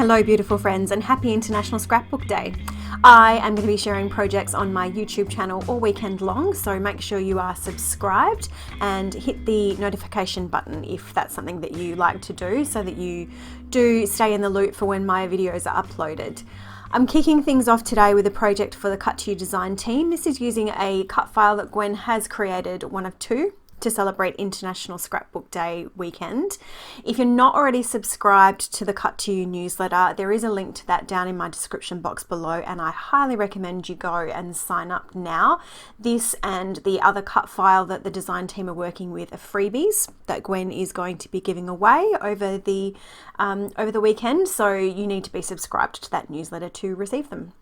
Hello beautiful friends, and happy International Scrapbook Day. I am going to be sharing projects on my YouTube channel all weekend long, so make sure you are subscribed and hit the notification button if that's something that you like to do, so that you do stay in the loop for when my videos are uploaded. I'm kicking things off today with a project for the Cut To You design team. This is using a cut file that Gwen has created, one of two, to celebrate International Scrapbook Day weekend. If you're not already subscribed to the Cut To You newsletter, there is a link to that down in my description box below, and I highly recommend you go and sign up now. This and the other cut file that the design team are working with are freebies that Gwen is going to be giving away over the weekend, so you need to be subscribed to that newsletter to receive them.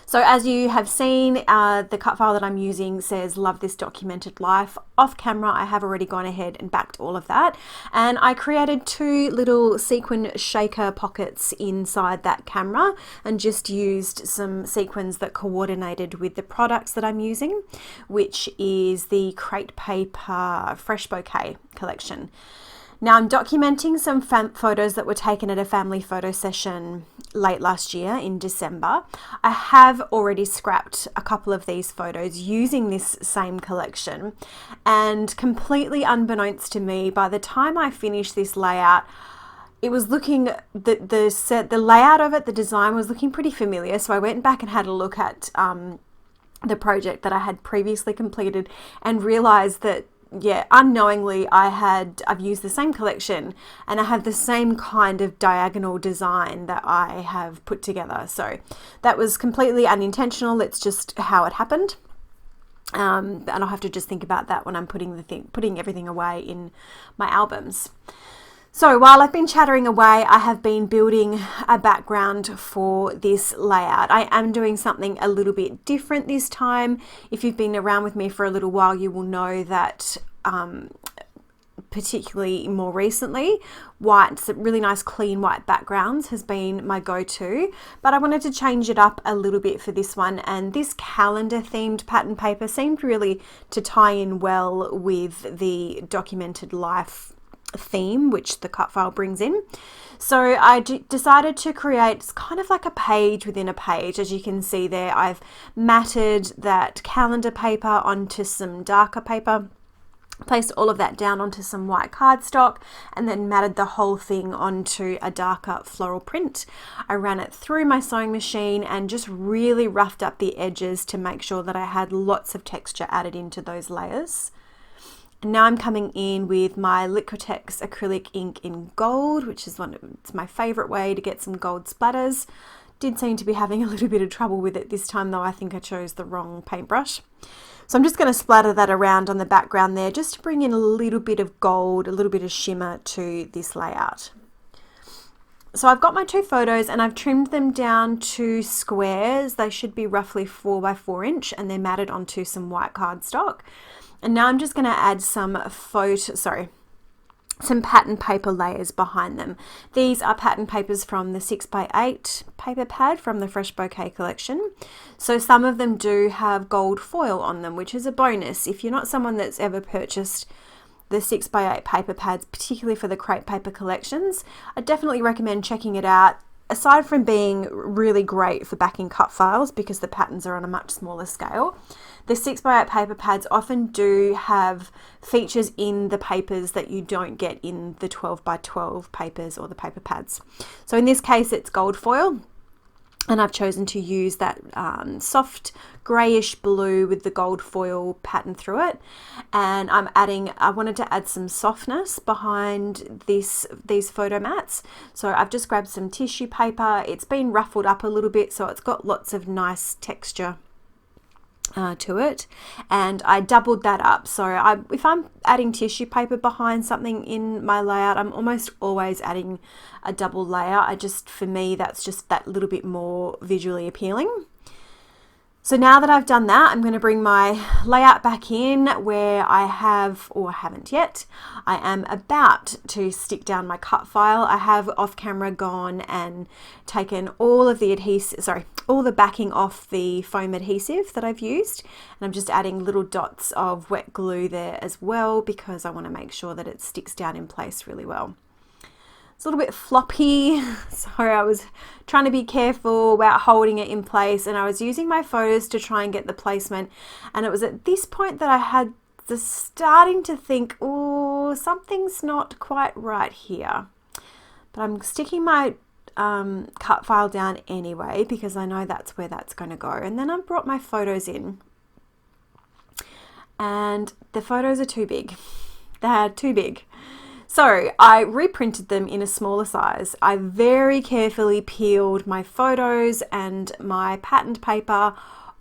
So as you have seen, the cut file that I'm using says "Love This Documented Life." Off camera, I have already gone ahead and backed all of that, and I created two little sequin shaker pockets inside that camera and just used some sequins that coordinated with the products that I'm using, which is the Crate Paper Fresh Bouquet collection. Now I'm documenting some photos that were taken at a family photo session late last year in December. I have already scrapped a couple of these photos using this same collection, and completely unbeknownst to me, by the time I finished this layout, it was looking, the layout of it, the design was looking pretty familiar. So I went back and had a look at the project that I had previously completed and realized that, yeah, unknowingly I've used the same collection and I have the same kind of diagonal design that I have put together. So that was completely unintentional. It's just how it happened. And I'll have to just think about that when I'm putting everything away in my albums. So while I've been chattering away, I have been building a background for this layout. I am doing something a little bit different this time. If you've been around with me for a little while, you will know that particularly more recently, really nice clean white backgrounds has been my go-to, but I wanted to change it up a little bit for this one, and this calendar themed pattern paper seemed really to tie in well with the documented life theme which the cut file brings in. So I decided to create kind of like a page within a page. As you can see there, I've matted that calendar paper onto some darker paper, placed all of that down onto some white cardstock, and then matted the whole thing onto a darker floral print. I ran it through my sewing machine and just really roughed up the edges to make sure that I had lots of texture added into those layers. And now I'm coming in with my Liquitex acrylic ink in gold, which is it's my favorite way to get some gold splatters. Did seem to be having a little bit of trouble with it this time though. I think I chose the wrong paintbrush. So I'm just going to splatter that around on the background there, just to bring in a little bit of gold, a little bit of shimmer to this layout. So I've got my two photos and I've trimmed them down to squares. They should be roughly 4 by 4 inch, and they're matted onto some white cardstock. And now I'm just going to add some pattern paper layers behind them. These are pattern papers from the 6x8 paper pad from the Fresh Bouquet collection. So some of them do have gold foil on them, which is a bonus. If you're not someone that's ever purchased the 6x8 paper pads, particularly for the Crate Paper collections, I definitely recommend checking it out. Aside from being really great for backing cut files because the patterns are on a much smaller scale, the 6x8 paper pads often do have features in the papers that you don't get in the 12x12 papers or the paper pads. So in this case, it's gold foil, and I've chosen to use that soft grayish blue with the gold foil pattern through it. And I wanted to add some softness behind these photo mats. So I've just grabbed some tissue paper. It's been ruffled up a little bit, so it's got lots of nice texture to it, and I doubled that up. So if I'm adding tissue paper behind something in my layout, I'm almost always adding a double layer. For me, that's just that little bit more visually appealing. So now that I've done that, I'm going to bring my layout back in where I haven't yet. I am about to stick down my cut file. I have off camera gone and taken all of the all the backing off the foam adhesive that I've used, and I'm just adding little dots of wet glue there as well because I want to make sure that it sticks down in place really well. it's a little bit floppy. So I was trying to be careful about holding it in place, and I was using my photos to try and get the placement. And it was at this point that I had the starting to think, oh, something's not quite right here. But I'm sticking my cut file down anyway, because I know that's where that's going to go. And then I brought my photos in, and the photos are too big. They're too big. So I reprinted them in a smaller size. I very carefully peeled my photos and my patterned paper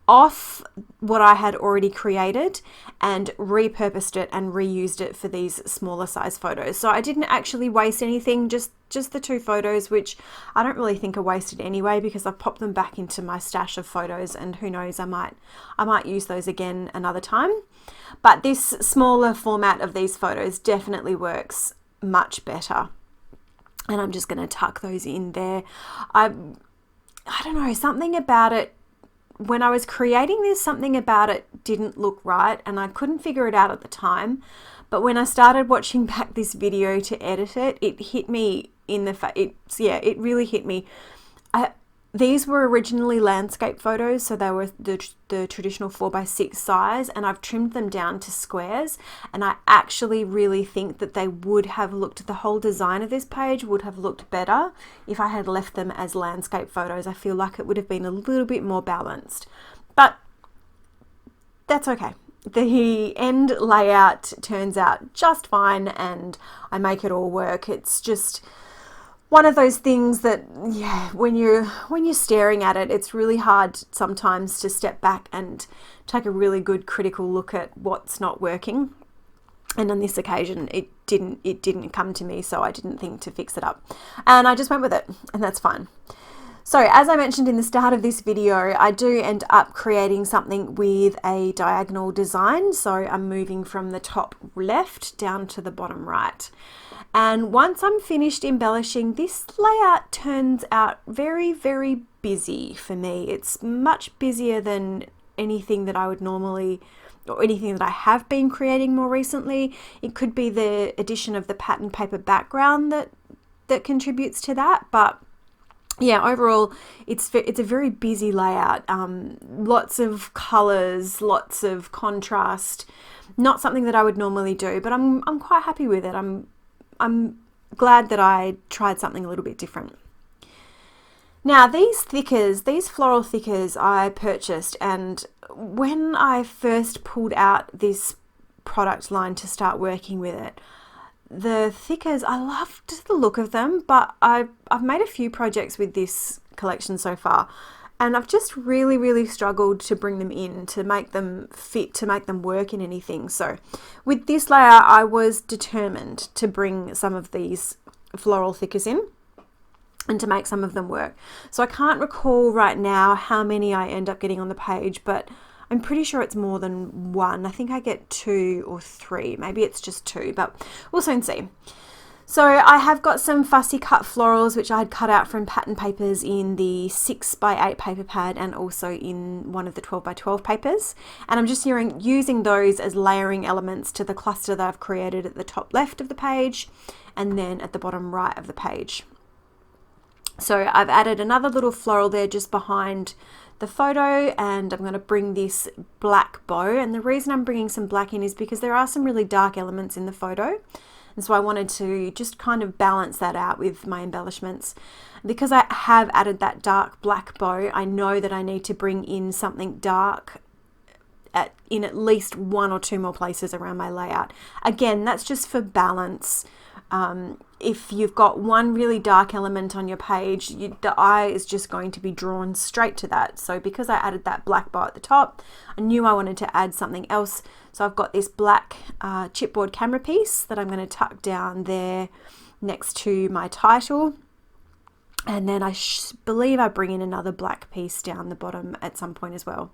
off what I had already created and repurposed it and reused it for these smaller size photos. So I didn't actually waste anything, just the 2 photos, which I don't really think are wasted anyway, because I've popped them back into my stash of photos, and who knows, I might use those again another time. But this smaller format of these photos definitely works much better. And I'm just going to tuck those in there. I don't know, something about it, when I was creating this, something about it didn't look right, and I couldn't figure it out at the time. But when I started watching back this video to edit it, it hit me in the face. It really hit me. These were originally landscape photos, so they were the traditional 4x6 size, and I've trimmed them down to squares. And I actually really think that they would have looked, the whole design of this page would have looked better if I had left them as landscape photos. I feel like it would have been a little bit more balanced, but that's okay. The end layout turns out just fine, and I make it all work. It's just one of those things that, yeah, when you're staring at it, it's really hard sometimes to step back and take a really good critical look at what's not working. And on this occasion, it didn't come to me, so I didn't think to fix it up, and I just went with it, and that's fine. So as I mentioned in the start of this video, I do end up creating something with a diagonal design. So I'm moving from the top left down to the bottom right. And once I'm finished embellishing, this layout turns out very, very busy for me. It's much busier than anything that I would normally, or anything that I have been creating more recently. It could be the addition of the pattern paper background that contributes to that, but yeah, overall, it's a very busy layout. Lots of colors, lots of contrast. Not something that I would normally do, but I'm quite happy with it. I'm glad that I tried something a little bit different. Now these floral thickers I purchased, and when I first pulled out this product line to start working with it, the thickers, I loved the look of them, but I've made a few projects with this collection so far, and I've just really, really struggled to bring them in, to make them fit, to make them work in anything. So with this layout, I was determined to bring some of these floral thickers in and to make some of them work. So I can't recall right now how many I end up getting on the page, but I'm pretty sure it's more than one. I think I get 2 or 3. Maybe it's just 2, but we'll soon see. So I have got some fussy cut florals, which I had cut out from pattern papers in the 6x8 paper pad and also in one of the 12x12 papers. And I'm just using those as layering elements to the cluster that I've created at the top left of the page and then at the bottom right of the page. So I've added another little floral there just behind the photo, and I'm going to bring this black bow. And the reason I'm bringing some black in is because there are some really dark elements in the photo, and so I wanted to just kind of balance that out with my embellishments. Because I have added that dark black bow, I know that I need to bring in something dark in at least 1 or 2 more places around my layout. Again, that's just for balance. If you've got one really dark element on your page, the eye is just going to be drawn straight to that. So because I added that black bow at the top, I knew I wanted to add something else. So I've got this black chipboard camera piece that I'm going to tuck down there next to my title. And then I believe I bring in another black piece down the bottom at some point as well.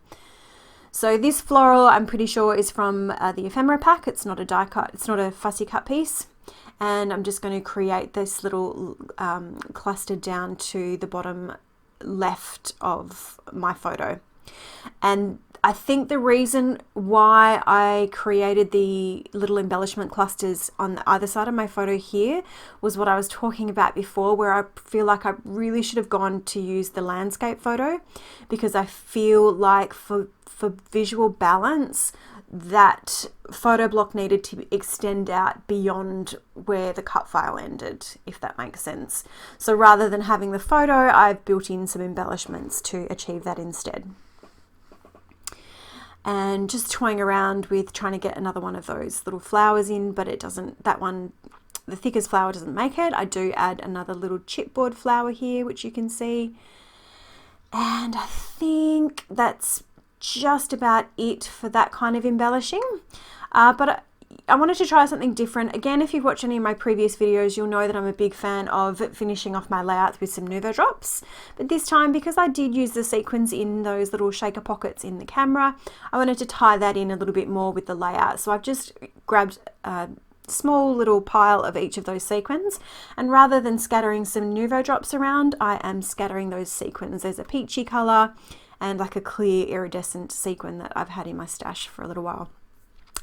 So this floral, I'm pretty sure, is from the ephemera pack. It's not a die cut, it's not a fussy cut piece. And I'm just going to create this little cluster down to the bottom left of my photo. And I think the reason why I created the little embellishment clusters on either side of my photo here was what I was talking about before, where I feel like I really should have gone to use the landscape photo, because I feel like for visual balance, that photo block needed to extend out beyond where the cut file ended, if that makes sense. So rather than having the photo, I've built in some embellishments to achieve that instead. And just toying around with trying to get another one of those little flowers in, but it doesn't, that one, the thickest flower doesn't make it. I do add another little chipboard flower here, which you can see. And I think that's just about it for that kind of embellishing. But I wanted to try something different. Again, if you've watched any of my previous videos, you'll know that I'm a big fan of finishing off my layouts with some Nuvo drops. But this time, because I did use the sequins in those little shaker pockets in the camera, I wanted to tie that in a little bit more with the layout. So I've just grabbed a small little pile of each of those sequins, and rather than scattering some Nuvo drops around, I am scattering those sequins. There's a peachy colour and like a clear iridescent sequin that I've had in my stash for a little while.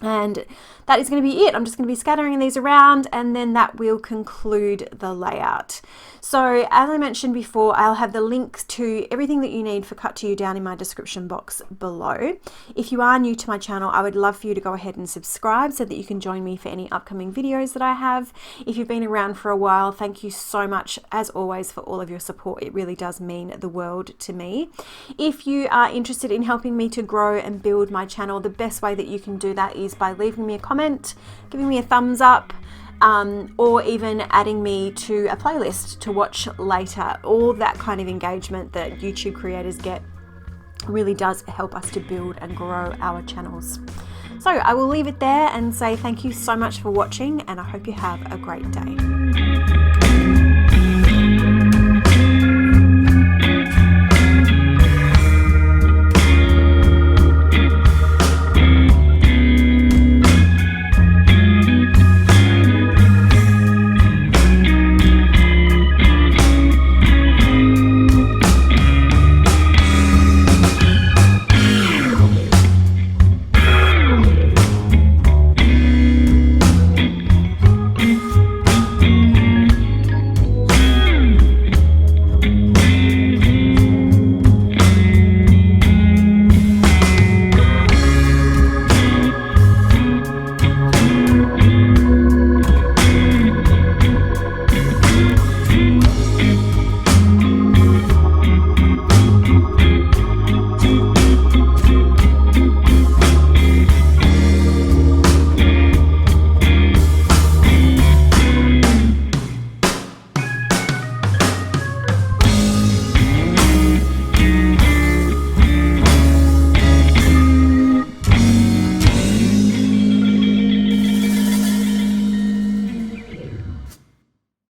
And that is going to be it. I'm just going to be scattering these around, and then that will conclude the layout. So as I mentioned before, I'll have the links to everything that you need for Cut to You down in my description box below. If you are new to my channel, I would love for you to go ahead and subscribe so that you can join me for any upcoming videos that I have. If you've been around for a while, thank you so much as always for all of your support. It really does mean the world to me. If you are interested in helping me to grow and build my channel, the best way that you can do that is by leaving me a comment, giving me a thumbs up, or even adding me to a playlist to watch later. All that kind of engagement that YouTube creators get really does help us to build and grow our channels. So I will leave it there and say thank you so much for watching, and I hope you have a great day.